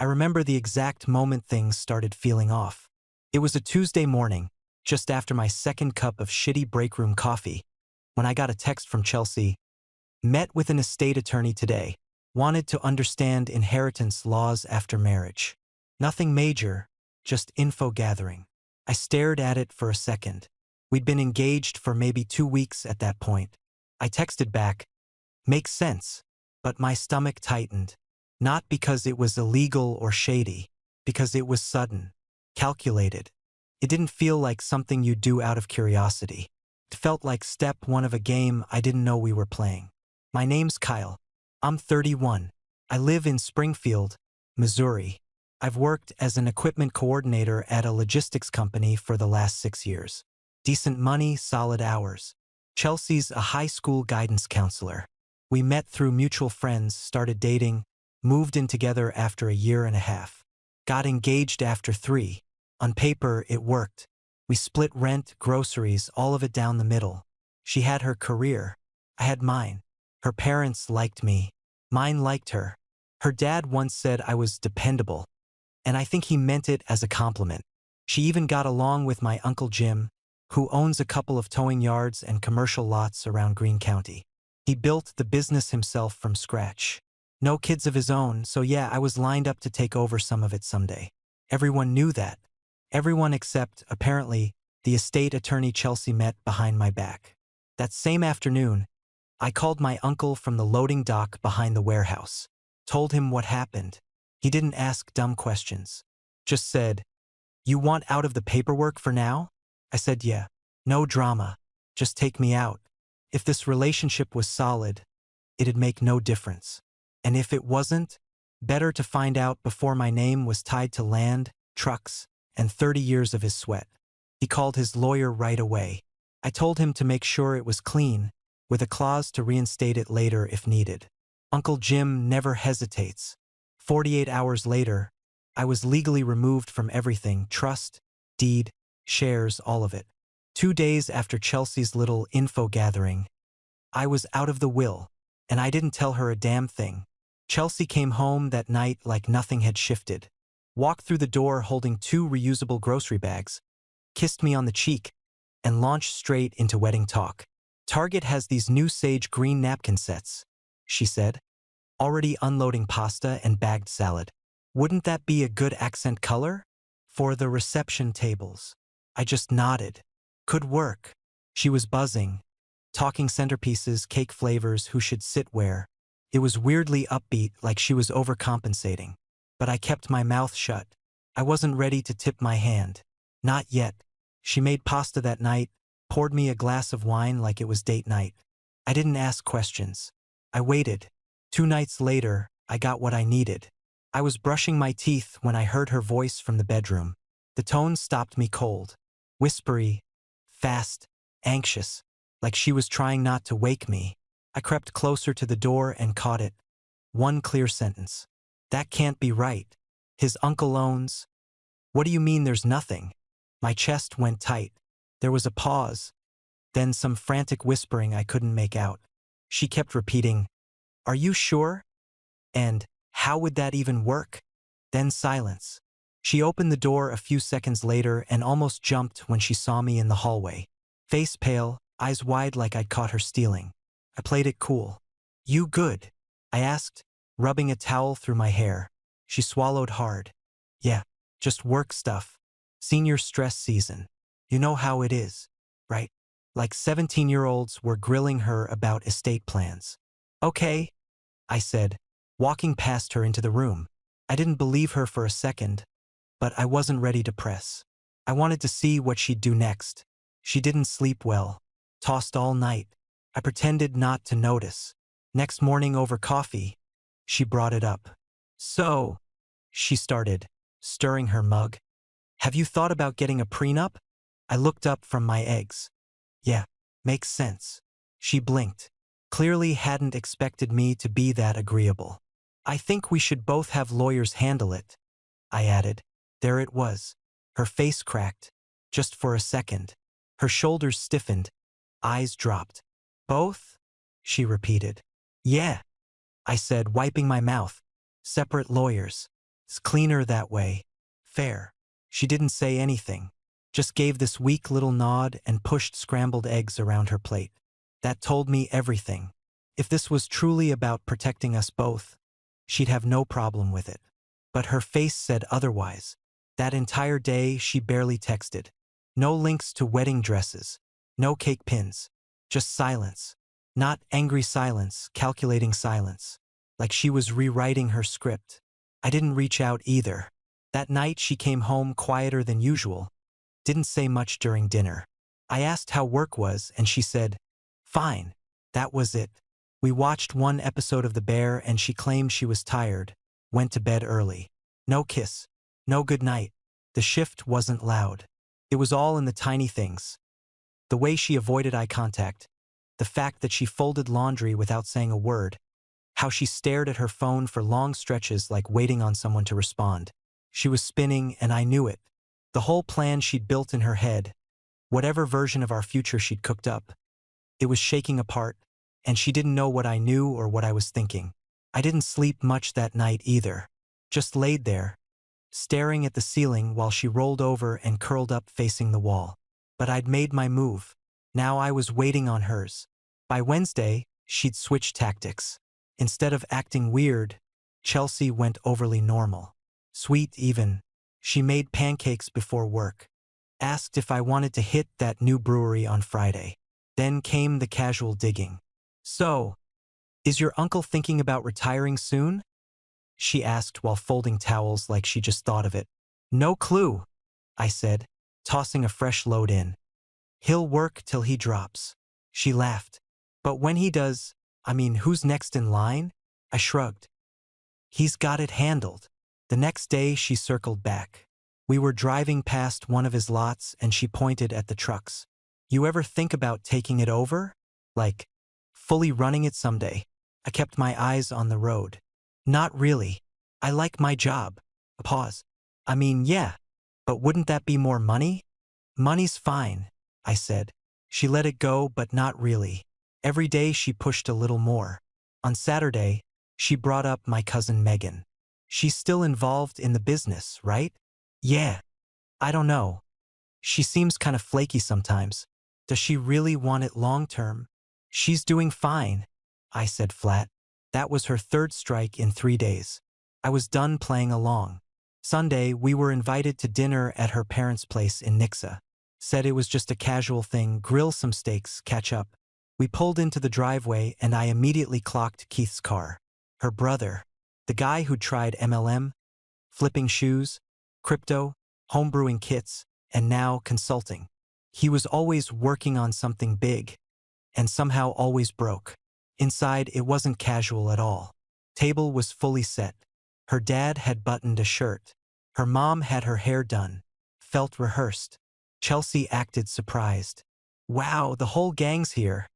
I remember the exact moment things started feeling off. It was a Tuesday morning, just after my second cup of shitty break room coffee, when I got a text from Chelsea. Met with an estate attorney today. Wanted to understand inheritance laws after marriage. Nothing major, just info gathering. I stared at it for a second. We'd been engaged for maybe 2 weeks at that point. I texted back, "Makes sense," but my stomach tightened. Not because it was illegal or shady, because it was sudden, calculated. It didn't feel like something you do out of curiosity. It felt like step one of a game I didn't know we were playing. My name's Kyle. I'm 31. I live in Springfield, Missouri. I've worked as an equipment coordinator at a logistics company for the last 6 years. Decent money, solid hours. Chelsea's a high school guidance counselor. We met through mutual friends, started dating, moved in together after a year and a half. Got engaged after 3. On paper, it worked. We split rent, groceries, all of it down the middle. She had her career. I had mine. Her parents liked me. Mine liked her. Her dad once said I was dependable, and I think he meant it as a compliment. She even got along with my Uncle Jim, who owns a couple of towing yards and commercial lots around Greene County. He built the business himself from scratch. No kids of his own, so yeah, I was lined up to take over some of it someday. Everyone knew that. Everyone except, apparently, the estate attorney Chelsea met behind my back. That same afternoon, I called my uncle from the loading dock behind the warehouse. Told him what happened. He didn't ask dumb questions. Just said, "You want out of the paperwork for now?" I said, "Yeah. No drama. Just take me out." If this relationship was solid, it'd make no difference. And if it wasn't, better to find out before my name was tied to land, trucks, and 30 years of his sweat. He called his lawyer right away. I told him to make sure it was clean, with a clause to reinstate it later if needed. Uncle Jim never hesitates. 48 hours later, I was legally removed from everything: trust, deed, shares, all of it. 2 days after Chelsea's little info gathering, I was out of the will, and I didn't tell her a damn thing. Chelsea came home that night like nothing had shifted. Walked through the door holding 2 reusable grocery bags, kissed me on the cheek, and launched straight into wedding talk. "Target has these new sage green napkin sets," she said, already unloading pasta and bagged salad. "Wouldn't that be a good accent color for the reception tables?" I just nodded. Could work. She was buzzing, talking centerpieces, cake flavors, who should sit where. It was weirdly upbeat, like she was overcompensating. But I kept my mouth shut. I wasn't ready to tip my hand. Not yet. She made pasta that night, poured me a glass of wine like it was date night. I didn't ask questions. I waited. 2 nights later, I got what I needed. I was brushing my teeth when I heard her voice from the bedroom. The tone stopped me cold. Whispery, fast, anxious, like she was trying not to wake me. I crept closer to the door and caught it. One clear sentence. "That can't be right. His uncle owns—" "What do you mean there's nothing?" My chest went tight. There was a pause, then some frantic whispering I couldn't make out. She kept repeating, "Are you sure? And how would that even work?" Then silence. She opened the door a few seconds later and almost jumped when she saw me in the hallway. Face pale, eyes wide like I'd caught her stealing. I played it cool. "You good?" I asked, rubbing a towel through my hair. She swallowed hard. "Yeah, just work stuff. Senior stress season. You know how it is, right?" Like 17-year-olds were grilling her about estate plans. "Okay," I said, walking past her into the room. I didn't believe her for a second, but I wasn't ready to press. I wanted to see what she'd do next. She didn't sleep well. Tossed all night. I pretended not to notice. Next morning over coffee, she brought it up. "So," she started, stirring her mug, "have you thought about getting a prenup?" I looked up from my eggs. "Yeah, makes sense." She blinked. Clearly hadn't expected me to be that agreeable. "I think we should both have lawyers handle it," I added. There it was. Her face cracked. Just for a second. Her shoulders stiffened. Eyes dropped. "Both?" she repeated. "Yeah," I said, wiping my mouth. "Separate lawyers. It's cleaner that way. Fair. She didn't say anything, just gave this weak little nod and pushed scrambled eggs around her plate. That told me everything. If this was truly about protecting us both, she'd have no problem with it. But her face said otherwise. That entire day, she barely texted. No links to wedding dresses. No cake pins. Just silence. Not angry silence, calculating silence. Like she was rewriting her script. I didn't reach out either. That night she came home quieter than usual. Didn't say much during dinner. I asked how work was and she said, "Fine." That was it. We watched one episode of The Bear and she claimed she was tired. Went to bed early. No kiss. No good night. The shift wasn't loud. It was all in the tiny things. The way she avoided eye contact. The fact that she folded laundry without saying a word. How she stared at her phone for long stretches like waiting on someone to respond. She was spinning and I knew it. The whole plan she'd built in her head, whatever version of our future she'd cooked up, it was shaking apart, and she didn't know what I knew or what I was thinking. I didn't sleep much that night either. Just laid there, staring at the ceiling while she rolled over and curled up facing the wall. But I'd made my move. Now I was waiting on hers. By Wednesday, she'd switched tactics. Instead of acting weird, Chelsea went overly normal. Sweet even. She made pancakes before work. Asked if I wanted to hit that new brewery on Friday. Then came the casual digging. "So, is your uncle thinking about retiring soon?" she asked while folding towels like she just thought of it. "No clue," I said, tossing a fresh load in. "He'll work till he drops." She laughed. "But when he does, who's next in line?" I shrugged. "He's got it handled." The next day she circled back. We were driving past one of his lots and she pointed at the trucks. "You ever think about taking it over? Like, fully running it someday?" I kept my eyes on the road. "Not really. I like my job." A pause. Yeah, but wouldn't that be more money?" "Money's fine," I said. She let it go, but not really. Every day she pushed a little more. On Saturday, she brought up my cousin Megan. "She's still involved in the business, right?" "Yeah. I don't know. She seems kind of flaky sometimes. Does she really want it long term?" "She's doing fine," I said flat. That was her third strike in 3 days. I was done playing along. Sunday, we were invited to dinner at her parents' place in Nixa. Said it was just a casual thing, grill some steaks, catch up. We pulled into the driveway and I immediately clocked Keith's car. Her brother, the guy who'd tried MLM, flipping shoes, crypto, homebrewing kits, and now consulting. He was always working on something big, and somehow always broke. Inside, it wasn't casual at all. Table was fully set. Her dad had buttoned a shirt. Her mom had her hair done. Felt rehearsed. Chelsea acted surprised. "Wow, the whole gang's here,"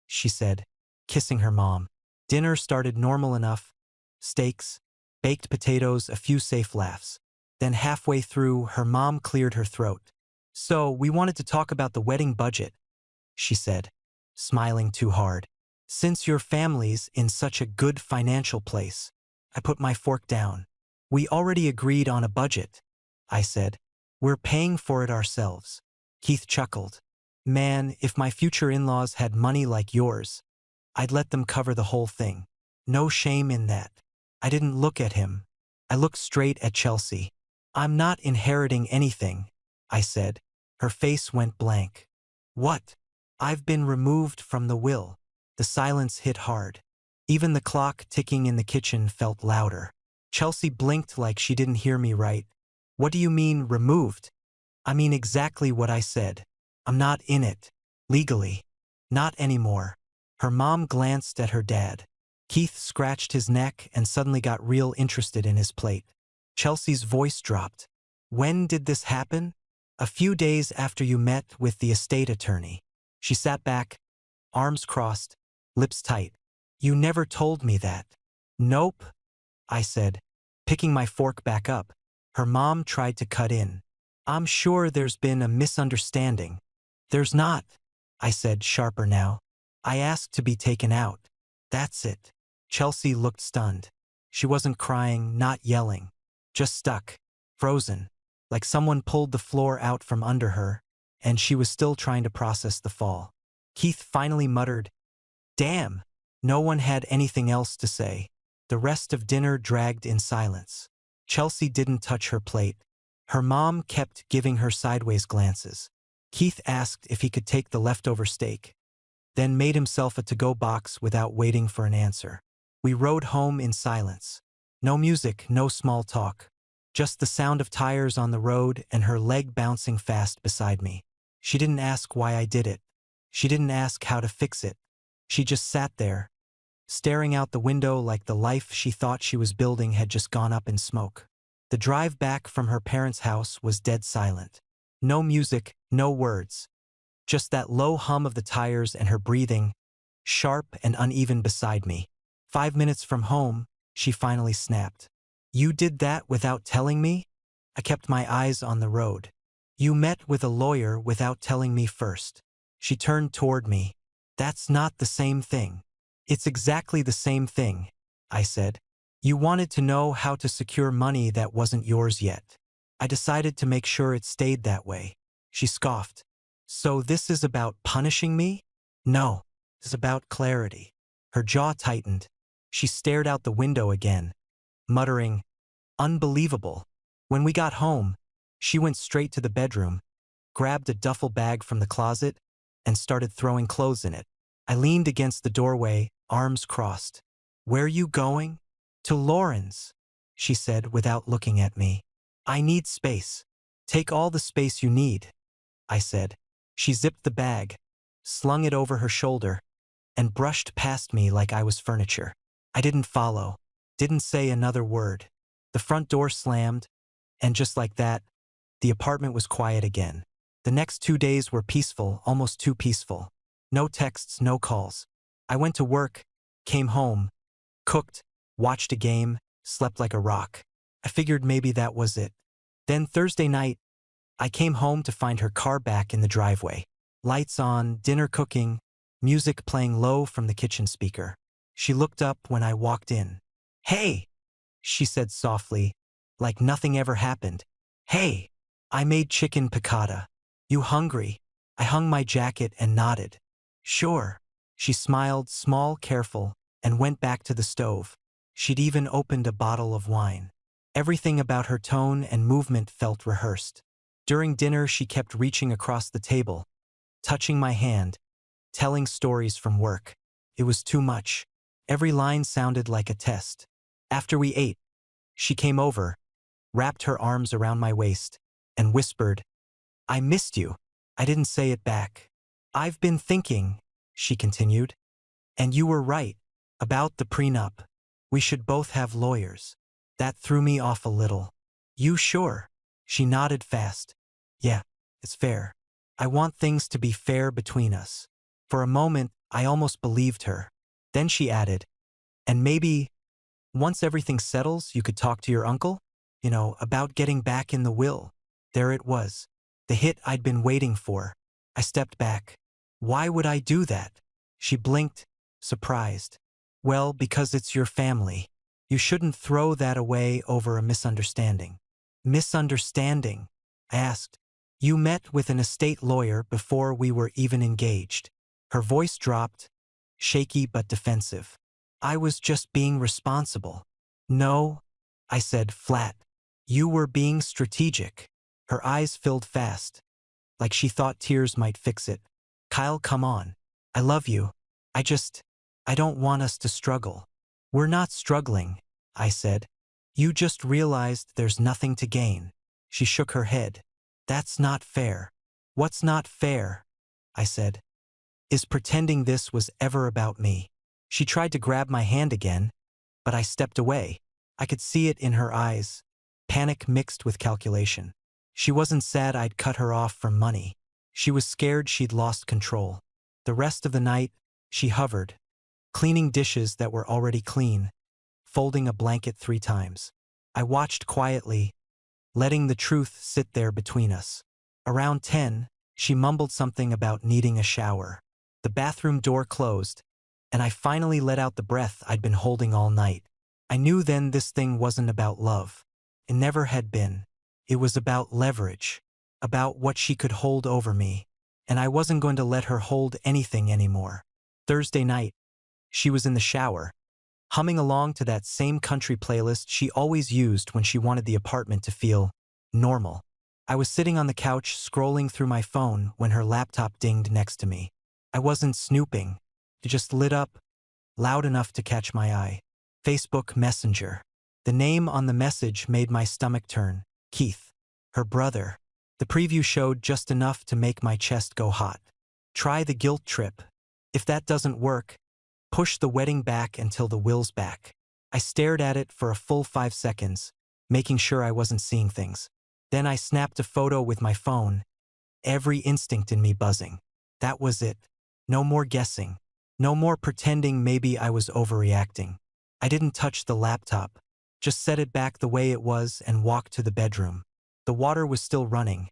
she said, kissing her mom. Dinner started normal enough. Steaks, baked potatoes, a few safe laughs. Then halfway through, her mom cleared her throat. "So, we wanted to talk about the wedding budget," she said, smiling too hard. "Since your family's in such a good financial place." I put my fork down. "We already agreed on a budget," I said. "We're paying for it ourselves." Keith chuckled. "Man, if my future in-laws had money like yours, I'd let them cover the whole thing. No shame in that." I didn't look at him. I looked straight at Chelsea. "I'm not inheriting anything," I said. Her face went blank. "What?" "I've been removed from the will." The silence hit hard. Even the clock ticking in the kitchen felt louder. Chelsea blinked like she didn't hear me right. "What do you mean, removed?" "I mean exactly what I said. I'm not in it. Legally. Not anymore." Her mom glanced at her dad. Keith scratched his neck and suddenly got real interested in his plate. Chelsea's voice dropped. "When did this happen?" "A few days after you met with the estate attorney." She sat back, arms crossed, lips tight. "You never told me that." "Nope," I said, picking my fork back up. Her mom tried to cut in. "I'm sure there's been a misunderstanding." "There's not," I said, sharper now. "I asked to be taken out. That's it." Chelsea looked stunned. She wasn't crying, not yelling. just stuck, frozen, like someone pulled the floor out from under her, and she was still trying to process the fall. Keith finally muttered, "Damn." No one had anything else to say. The rest of dinner dragged in silence. Chelsea didn't touch her plate. Her mom kept giving her sideways glances. Keith asked if he could take the leftover steak, then made himself a to-go box without waiting for an answer. We rode home in silence. No music, no small talk. Just the sound of tires on the road and her leg bouncing fast beside me. She didn't ask why I did it. She didn't ask how to fix it. She just sat there, staring out the window like the life she thought she was building had just gone up in smoke. The drive back from her parents' house was dead silent. No music, no words. Just that low hum of the tires and her breathing, sharp and uneven beside me. 5 minutes from home, she finally snapped. "You did that without telling me?" I kept my eyes on the road. "You met with a lawyer without telling me first." She turned toward me. "That's not the same thing." "It's exactly the same thing," I said. "You wanted to know how to secure money that wasn't yours yet. I decided to make sure it stayed that way." She scoffed. "So this is about punishing me?" "No, it's about clarity." Her jaw tightened. She stared out the window again, muttering, "Unbelievable." When we got home, she went straight to the bedroom, grabbed a duffel bag from the closet, and started throwing clothes in it. I leaned against the doorway, arms crossed. "Where you going?" "To Lauren's," she said without looking at me. "I need space." "Take all the space you need," I said. She zipped the bag, slung it over her shoulder, and brushed past me like I was furniture. I didn't follow, didn't say another word. The front door slammed, and just like that, the apartment was quiet again. The next 2 days were peaceful, almost too peaceful. No texts, no calls. I went to work, came home, cooked, watched a game, slept like a rock. I figured maybe that was it. Then Thursday night, I came home to find her car back in the driveway. Lights on, dinner cooking, music playing low from the kitchen speaker. She looked up when I walked in. "Hey," she said softly, like nothing ever happened. "Hey, I made chicken piccata. You hungry?" I hung my jacket and nodded. "Sure." She smiled, small, careful, and went back to the stove. She'd even opened a bottle of wine. Everything about her tone and movement felt rehearsed. During dinner, she kept reaching across the table, touching my hand, telling stories from work. It was too much. Every line sounded like a test. After we ate, she came over, wrapped her arms around my waist, and whispered, "I missed you." I didn't say it back. "I've been thinking," she continued, "and you were right, about the prenup. We should both have lawyers." That threw me off a little. "You sure?" She nodded fast. "Yeah, it's fair. I want things to be fair between us." For a moment, I almost believed her. Then she added, "And maybe, once everything settles, you could talk to your uncle? About getting back in the will." There it was, the hit I'd been waiting for. I stepped back. "Why would I do that?" She blinked, surprised. "Well, because it's your family. You shouldn't throw that away over a misunderstanding." "Misunderstanding?" I asked. "You met with an estate lawyer before we were even engaged." Her voice dropped, shaky but defensive. "I was just being responsible." "No," I said flat. "You were being strategic." Her eyes filled fast, like she thought tears might fix it. "Kyle, come on. I love you. I don't want us to struggle." "We're not struggling," I said. "You just realized there's nothing to gain." She shook her head. "That's not fair." "What's not fair," I said, "is pretending this was ever about me." She tried to grab my hand again, but I stepped away. I could see it in her eyes, panic mixed with calculation. She wasn't sad I'd cut her off for money. She was scared she'd lost control. The rest of the night, she hovered, cleaning dishes that were already clean, folding a blanket 3 times. I watched quietly, letting the truth sit there between us. Around 10, she mumbled something about needing a shower. The bathroom door closed, and I finally let out the breath I'd been holding all night. I knew then this thing wasn't about love. It never had been. It was about leverage, about what she could hold over me, and I wasn't going to let her hold anything anymore. Thursday night, she was in the shower, humming along to that same country playlist she always used when she wanted the apartment to feel normal. I was sitting on the couch scrolling through my phone when her laptop dinged next to me. I wasn't snooping. It just lit up, loud enough to catch my eye. Facebook Messenger. The name on the message made my stomach turn. Keith. Her brother. The preview showed just enough to make my chest go hot. Try the guilt trip. If that doesn't work, push the wedding back until the will's back. I stared at it for a full 5 seconds, making sure I wasn't seeing things. Then I snapped a photo with my phone, every instinct in me buzzing. That was it. No more guessing. No more pretending maybe I was overreacting. I didn't touch the laptop, just set it back the way it was and walked to the bedroom. The water was still running,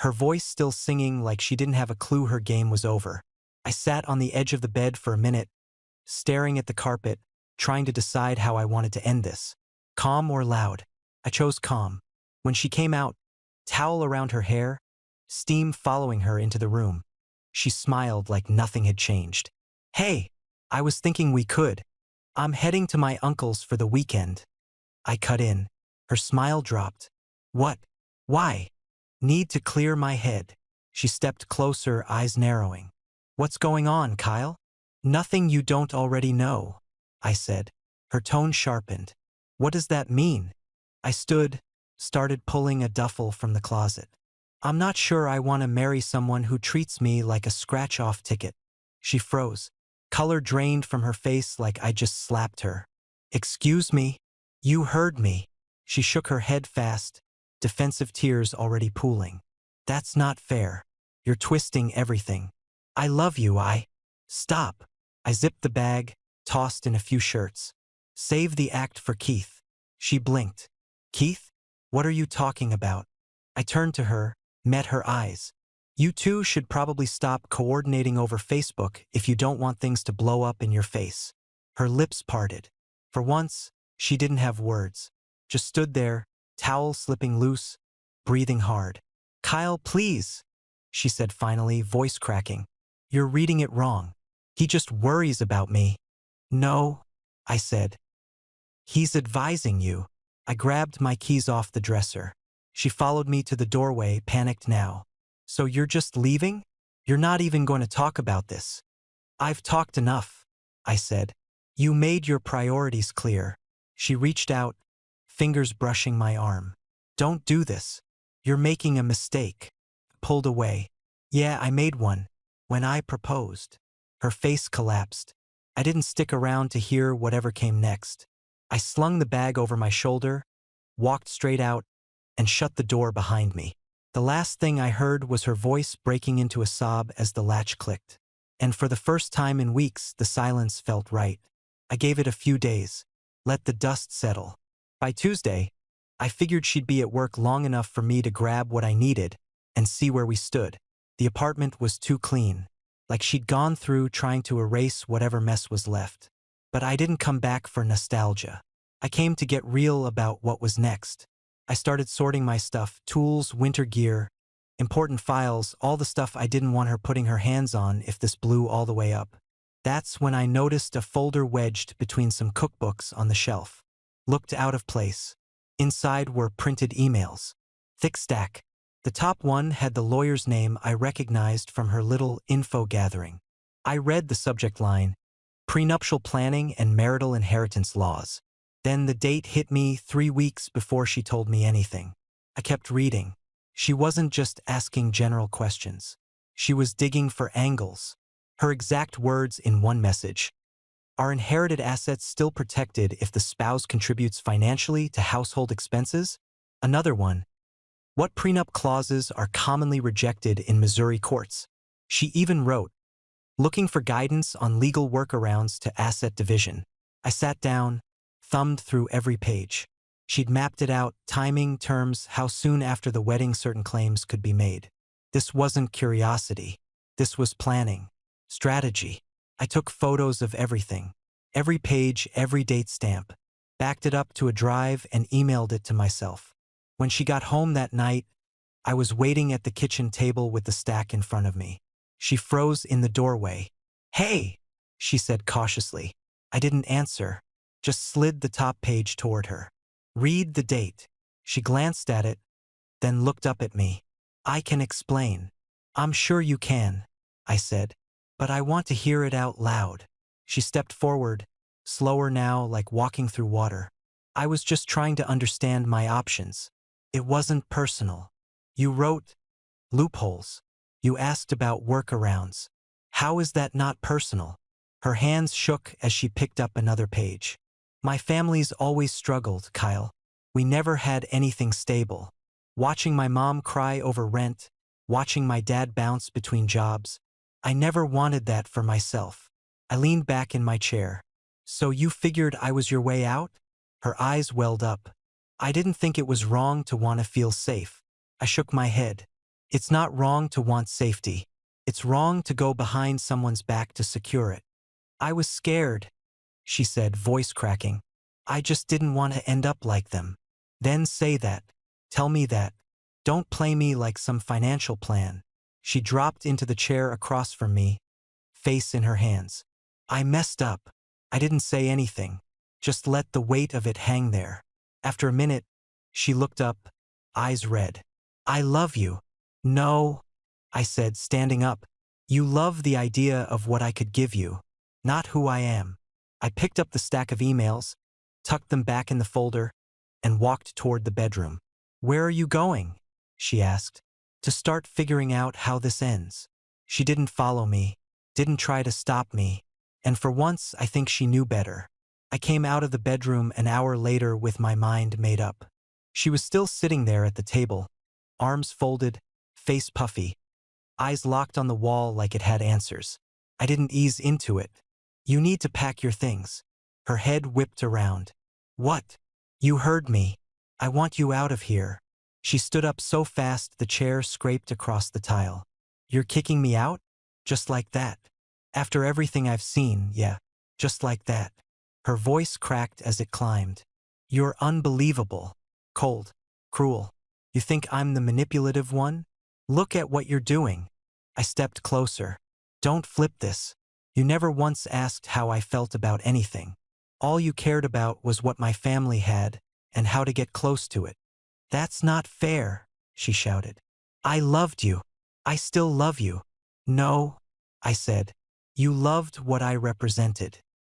her voice still singing like she didn't have a clue her game was over. I sat on the edge of the bed for a minute, staring at the carpet, trying to decide how I wanted to end this. Calm or loud? I chose calm. When she came out, towel around her hair, steam following her into the room, she smiled like nothing had changed. Hey, I was thinking we could. I'm heading to my uncle's for the weekend. I cut in. Her smile dropped. What? Why? Need to clear my head. She stepped closer, eyes narrowing. What's going on, Kyle? Nothing you don't already know, I said. Her tone sharpened. What does that mean? I stood, started pulling a duffel from the closet. I'm not sure I want to marry someone who treats me like a scratch-off ticket. She froze. Color drained from her face like I just slapped her. Excuse me? You heard me. She shook her head fast, defensive tears already pooling. That's not fair. You're twisting everything. I love you, Stop. I zipped the bag, tossed in a few shirts. Save the act for Keith. She blinked. Keith? What are you talking about? I turned to her, met her eyes. You two should probably stop coordinating over Facebook if you don't want things to blow up in your face. Her lips parted. For once, she didn't have words. Just stood there, towel slipping loose, breathing hard. Kyle, please, she said finally, voice cracking. You're reading it wrong. He just worries about me. No, I said. He's advising you. I grabbed my keys off the dresser. She followed me to the doorway, panicked now. So you're just leaving? You're not even going to talk about this. I've talked enough, I said. You made your priorities clear. She reached out, fingers brushing my arm. Don't do this. You're making a mistake. Pulled away. Yeah, I made one. When I proposed. Her face collapsed. I didn't stick around to hear whatever came next. I slung the bag over my shoulder, walked straight out, and shut the door behind me. The last thing I heard was her voice breaking into a sob as the latch clicked. And for the first time in weeks, the silence felt right. I gave it a few days. Let the dust settle. By Tuesday, I figured she'd be at work long enough for me to grab what I needed and see where we stood. The apartment was too clean, like she'd gone through trying to erase whatever mess was left. But I didn't come back for nostalgia. I came to get real about what was next. I started sorting my stuff, tools, winter gear, important files, all the stuff I didn't want her putting her hands on if this blew all the way up. That's when I noticed a folder wedged between some cookbooks on the shelf. Looked out of place. Inside were printed emails. Thick stack. The top one had the lawyer's name I recognized from her little info gathering. I read the subject line, Prenuptial Planning and Marital Inheritance Laws. Then the date hit me 3 weeks before she told me anything. I kept reading. She wasn't just asking general questions. She was digging for angles. Her exact words in one message. Are inherited assets still protected if the spouse contributes financially to household expenses? Another one. What prenup clauses are commonly rejected in Missouri courts? She even wrote, looking for guidance on legal workarounds to asset division. I sat down, thumbed through every page. She'd mapped it out, timing, terms, how soon after the wedding certain claims could be made. This wasn't curiosity. This was planning. Strategy. I took photos of everything. Every page, every date stamp. backed it up to a drive, and emailed it to myself. When she got home that night, I was waiting at the kitchen table with the stack in front of me. She froze in the doorway. "Hey," she said cautiously. I didn't answer, just slid the top page toward her. "Read the date." She glanced at it, then looked up at me. "I can explain." "I'm sure you can," I said, "but I want to hear it out loud." She stepped forward, slower now, like walking through water. "I was just trying to understand my options. It wasn't personal. You wrote loopholes. You asked about workarounds. How is that not personal?" Her hands shook as she picked up another page. "My family's always struggled, Kyle. We never had anything stable. Watching my mom cry over rent, watching my dad bounce between jobs. I never wanted that for myself." I leaned back in my chair. "So you figured I was your way out?" Her eyes welled up. "I didn't think it was wrong to want to feel safe." I shook my head. "It's not wrong to want safety. It's wrong to go behind someone's back to secure it." "I was scared," she said, voice cracking. "I just didn't want to end up like them." "Then say that. Tell me that. Don't play me like some financial plan." She dropped into the chair across from me, face in her hands. "I messed up. I didn't say anything. Just let the weight of it hang there." After a minute, she looked up, eyes red. "I love you." "No," I said, standing up. "You love the idea of what I could give you, not who I am." I picked up the stack of emails, tucked them back in the folder, and walked toward the bedroom. "Where are you going?" she asked. "To start figuring out how this ends." She didn't follow me, didn't try to stop me, and for once I think she knew better. I came out of the bedroom an hour later with my mind made up. She was still sitting there at the table, arms folded, face puffy, eyes locked on the wall like it had answers. I didn't ease into it. "You need to pack your things." Her head whipped around. "What?" "You heard me. I want you out of here." She stood up so fast the chair scraped across the tile. "You're kicking me out? Just like that? After everything I've seen, yeah, just like that." Her voice cracked as it climbed. "You're unbelievable. Cold. Cruel. You think I'm the manipulative one? Look at what you're doing." I stepped closer. "Don't flip this. You never once asked how I felt about anything. All you cared about was what my family had and how to get close to it." "That's not fair," she shouted. "I loved you. I still love you." "No," I said. "You loved what I represented.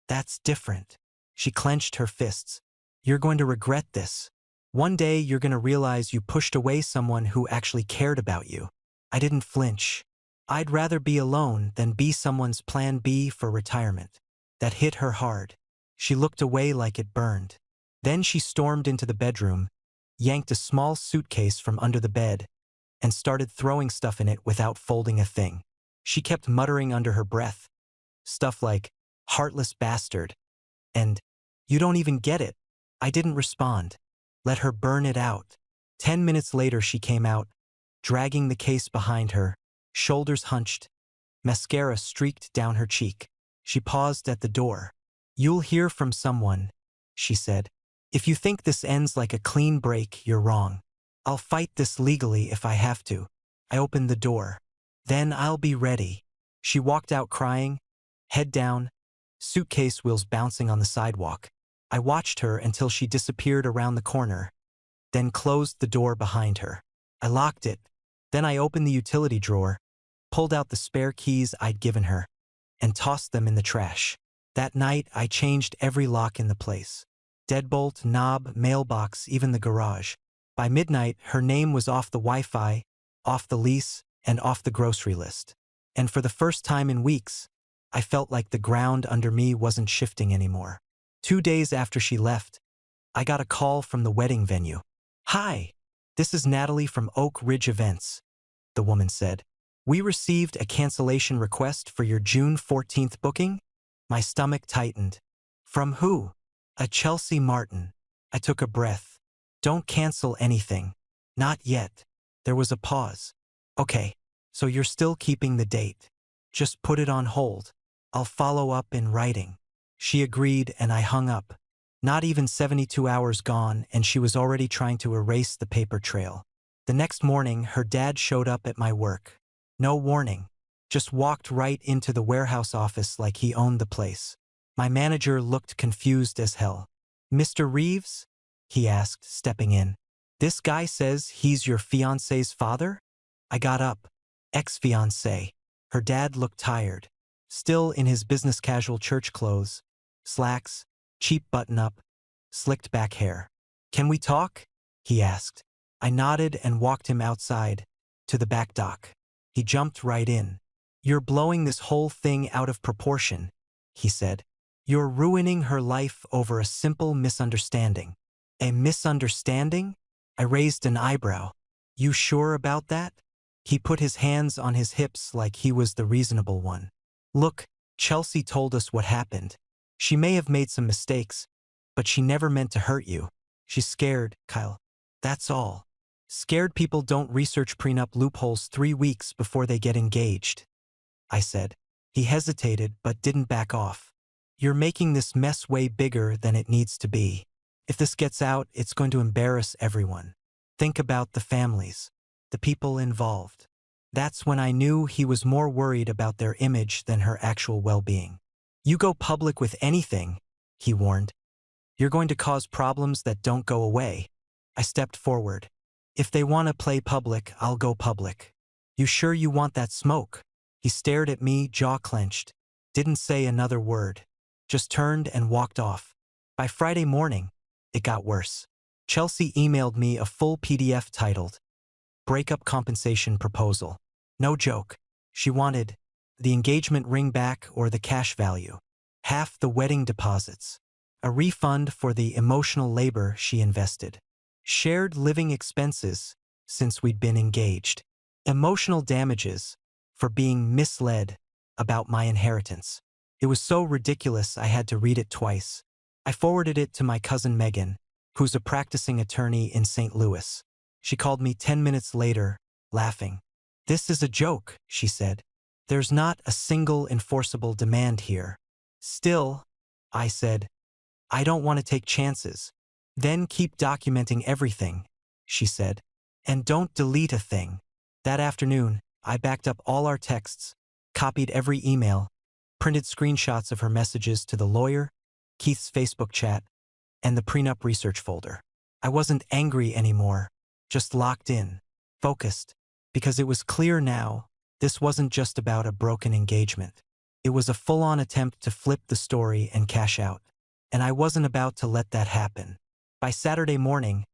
That's different." She clenched her fists. "You're going to regret this. One day you're going to realize you pushed away someone who actually cared about you." I didn't flinch. I'd rather be alone than be someone's plan B for retirement. That hit her hard. She looked away like it burned. Then she stormed into the bedroom, yanked a small suitcase from under the bed, and started throwing stuff in it without folding a thing. She kept muttering under her breath. Stuff like, "heartless bastard," and, "You don't even get it." I didn't respond. Let her burn it out. 10 minutes later she came out, dragging the case behind her, shoulders hunched, mascara streaked down her cheek. She paused at the door. "You'll hear from someone," she said. "If you think this ends like a clean break, you're wrong. I'll fight this legally if I have to." I opened the door. "Then I'll be ready." She walked out crying, head down, suitcase wheels bouncing on the sidewalk. I watched her until she disappeared around the corner, then closed the door behind her. I locked it. Then I opened the utility drawer, pulled out the spare keys I'd given her, and tossed them in the trash. That night, I changed every lock in the place. Deadbolt, knob, mailbox, even the garage. By midnight, her name was off the Wi-Fi, off the lease, and off the grocery list. And for the first time in weeks, I felt like the ground under me wasn't shifting anymore. 2 days after she left, I got a call from the wedding venue. "Hi, this is Natalie from Oak Ridge Events," the woman said. "We received a cancellation request for your June 14th booking." My stomach tightened. "From who?" "A Chelsea Martin." I took a breath. "Don't cancel anything. Not yet." There was a pause. "Okay, so you're still keeping the date. Just put it on hold. I'll follow up in writing." She agreed and I hung up. Not even 72 hours gone, and she was already trying to erase the paper trail. The next morning, her dad showed up at my work. No warning. Just walked right into the warehouse office like he owned the place. My manager looked confused as hell. "Mr. Reeves?" he asked, stepping in. "This guy says he's your fiancé's father?" I got up. Ex-fiancé. Her dad looked tired. Still in his business casual church clothes. Slacks, cheap button-up, slicked back hair. "Can we talk?" he asked. I nodded and walked him outside, to the back dock. He jumped right in. "You're blowing this whole thing out of proportion," he said. "You're ruining her life over a simple misunderstanding." "A misunderstanding?" I raised an eyebrow. "You sure about that?" He put his hands on his hips like he was the reasonable one. "Look, Chelsea told us what happened. She may have made some mistakes, but she never meant to hurt you. She's scared, Kyle. That's all. Scared people don't research prenup loopholes 3 weeks before they get engaged," I said. He hesitated but didn't back off. "You're making this mess way bigger than it needs to be. If this gets out, it's going to embarrass everyone. Think about the families, the people involved." That's when I knew he was more worried about their image than her actual well-being. "You go public with anything," he warned. "You're going to cause problems that don't go away." I stepped forward. "If they want to play public, I'll go public." "You sure you want that smoke?" He stared at me, jaw clenched. Didn't say another word. Just turned and walked off. By Friday morning, it got worse. Chelsea emailed me a full PDF titled, "Breakup Compensation Proposal." No joke. She wanted the engagement ring back or the cash value, half the wedding deposits, a refund for the emotional labor she invested, shared living expenses since we'd been engaged, emotional damages for being misled about my inheritance. It was so ridiculous I had to read it twice. I forwarded it to my cousin Megan, who's a practicing attorney in St. Louis. She called me 10 minutes later, laughing. "This is a joke," she said. "There's not a single enforceable demand here." "Still," I said, "I don't want to take chances." "Then keep documenting everything," she said. "And don't delete a thing." That afternoon, I backed up all our texts, copied every email, printed screenshots of her messages to the lawyer, Keith's Facebook chat, and the prenup research folder. I wasn't angry anymore, just locked in, focused, because it was clear now this wasn't just about a broken engagement. It was a full-on attempt to flip the story and cash out. And I wasn't about to let that happen. By Saturday morning,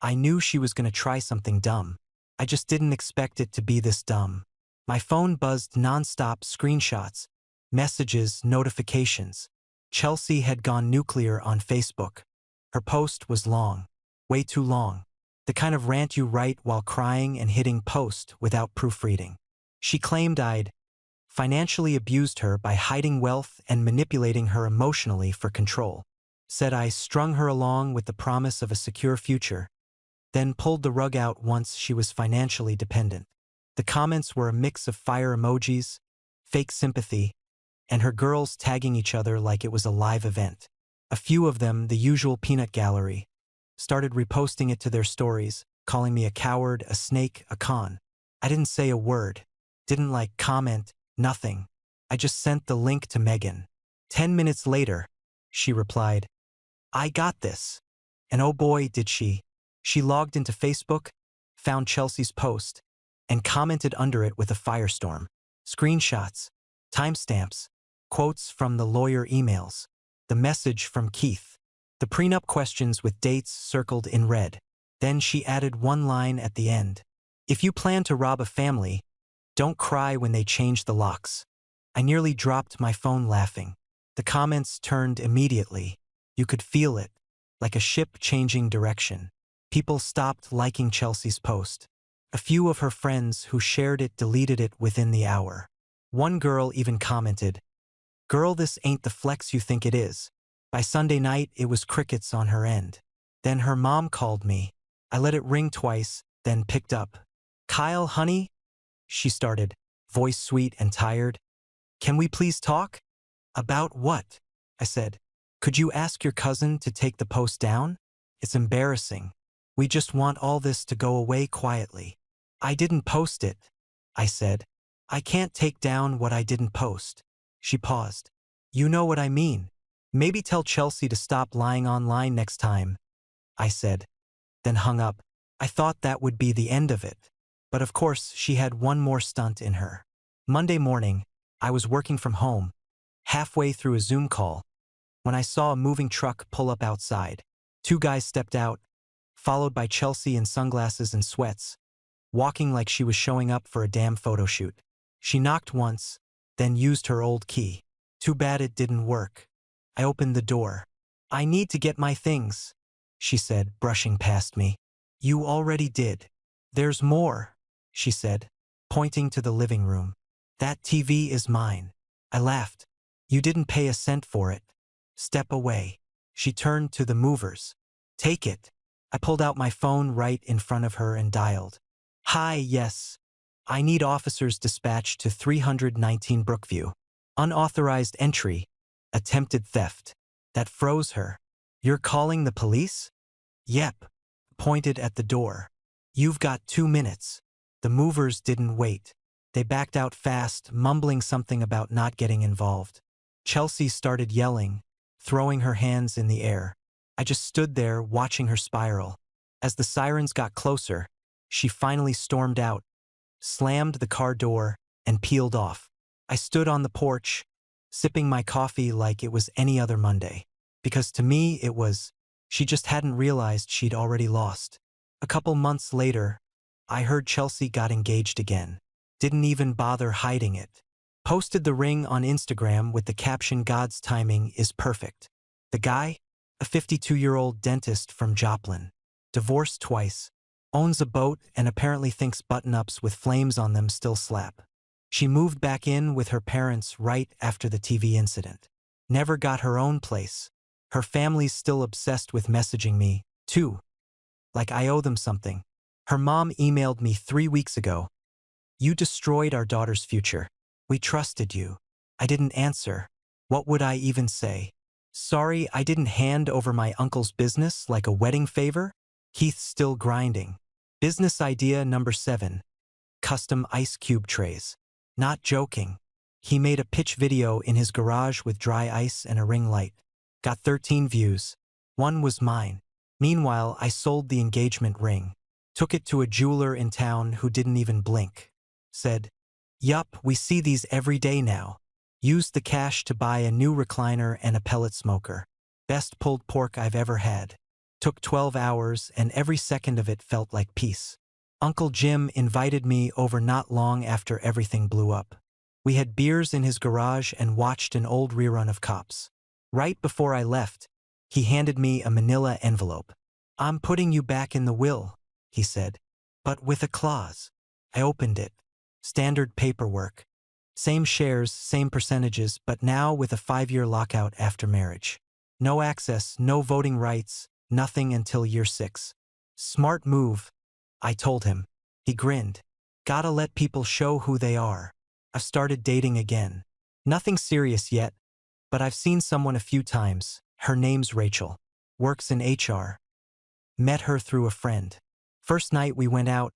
I knew she was going to try something dumb. I just didn't expect it to be this dumb. My phone buzzed nonstop, screenshots, messages, notifications. Chelsea had gone nuclear on Facebook. Her post was long, way too long. The kind of rant you write while crying and hitting post without proofreading. She claimed I'd financially abused her by hiding wealth and manipulating her emotionally for control. Said I strung her along with the promise of a secure future, then pulled the rug out once she was financially dependent. The comments were a mix of fire emojis, fake sympathy, and her girls tagging each other like it was a live event. A few of them, the usual peanut gallery, started reposting it to their stories, calling me a coward, a snake, a con. I didn't say a word, didn't comment, nothing. I just sent the link to Megan. 10 minutes later, she replied, "I got this." And oh boy, did she. She logged into Facebook, found Chelsea's post, and commented under it with a firestorm. Screenshots, timestamps, quotes from the lawyer emails, the message from Keith, the prenup questions with dates circled in red. Then she added one line at the end. "If you plan to rob a family, don't cry when they change the locks." I nearly dropped my phone laughing. The comments turned immediately. You could feel it, like a ship changing direction. People stopped liking Chelsea's post. A few of her friends who shared it deleted it within the hour. One girl even commented, "Girl, this ain't the flex you think it is." By Sunday night, it was crickets on her end. Then her mom called me. I let it ring twice, then picked up. "Kyle, honey?" she started, voice sweet and tired. "Can we please talk?" "About what?" I said. Could you ask your cousin to take the post down? It's embarrassing. We just want all this to go away quietly. I didn't post it, I said. I can't take down what I didn't post. She paused. You know what I mean. Maybe tell Chelsea to stop lying online next time, I said, then hung up. I thought that would be the end of it. But of course, she had one more stunt in her. Monday morning, I was working from home, halfway through a Zoom call, when I saw a moving truck pull up outside. Two guys stepped out, followed by Chelsea in sunglasses and sweats, walking like she was showing up for a damn photo shoot. She knocked once, then used her old key. Too bad it didn't work. I opened the door. I need to get my things, she said, brushing past me. You already did. There's more, she said, pointing to the living room. That TV is mine. I laughed. You didn't pay a cent for it. Step away. She turned to the movers. Take it. I pulled out my phone right in front of her and dialed. Hi, yes. I need officers dispatched to 319 Brookview. Unauthorized entry. Attempted theft. That froze her. You're calling the police? Yep. Pointed at the door. You've got 2 minutes. The movers didn't wait. They backed out fast, mumbling something about not getting involved. Chelsea started yelling, throwing her hands in the air. I just stood there watching her spiral. As the sirens got closer, she finally stormed out, slammed the car door, and peeled off. I stood on the porch, sipping my coffee like it was any other Monday. Because to me it was, she just hadn't realized she'd already lost. A couple months later, I heard Chelsea got engaged again. Didn't even bother hiding it. Posted the ring on Instagram with the caption God's timing is perfect. The guy? A 52-year-old dentist from Joplin. Divorced twice. Owns a boat and apparently thinks button-ups with flames on them still slap. She moved back in with her parents right after the TV incident. Never got her own place. Her family's still obsessed with messaging me, too. Like I owe them something. Her mom emailed me 3 weeks ago. You destroyed our daughter's future. We trusted you. I didn't answer. What would I even say? Sorry, I didn't hand over my uncle's business like a wedding favor? Keith's still grinding. Business idea number 7. Custom ice cube trays. Not joking. He made a pitch video in his garage with dry ice and a ring light. Got 13 views. 1 was mine. Meanwhile, I sold the engagement ring. Took it to a jeweler in town who didn't even blink. Said, yup, we see these every day now. Used the cash to buy a new recliner and a pellet smoker. Best pulled pork I've ever had. Took 12 hours and every second of it felt like peace. Uncle Jim invited me over not long after everything blew up. We had beers in his garage and watched an old rerun of Cops. Right before I left, he handed me a manila envelope. I'm putting you back in the will, he said, but with a clause. I opened it. Standard paperwork. Same shares, same percentages, but now with a 5-year lockout after marriage. No access, no voting rights, nothing until year 6. Smart move, I told him. He grinned. Gotta let people show who they are. I've started dating again. Nothing serious yet, but I've seen someone a few times. Her name's Rachel. Works in HR. Met her through a friend. First night we went out,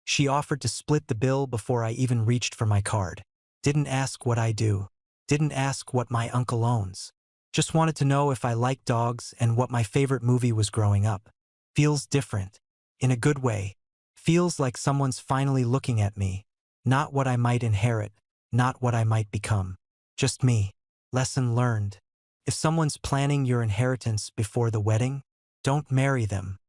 she offered to split the bill before I even reached for my card. Didn't ask what I do. Didn't ask what my uncle owns. Just wanted to know if I liked dogs and what my favorite movie was growing up. Feels different. In a good way. Feels like someone's finally looking at me. Not what I might inherit. Not what I might become. Just me. Lesson learned. If someone's planning your inheritance before the wedding, don't marry them.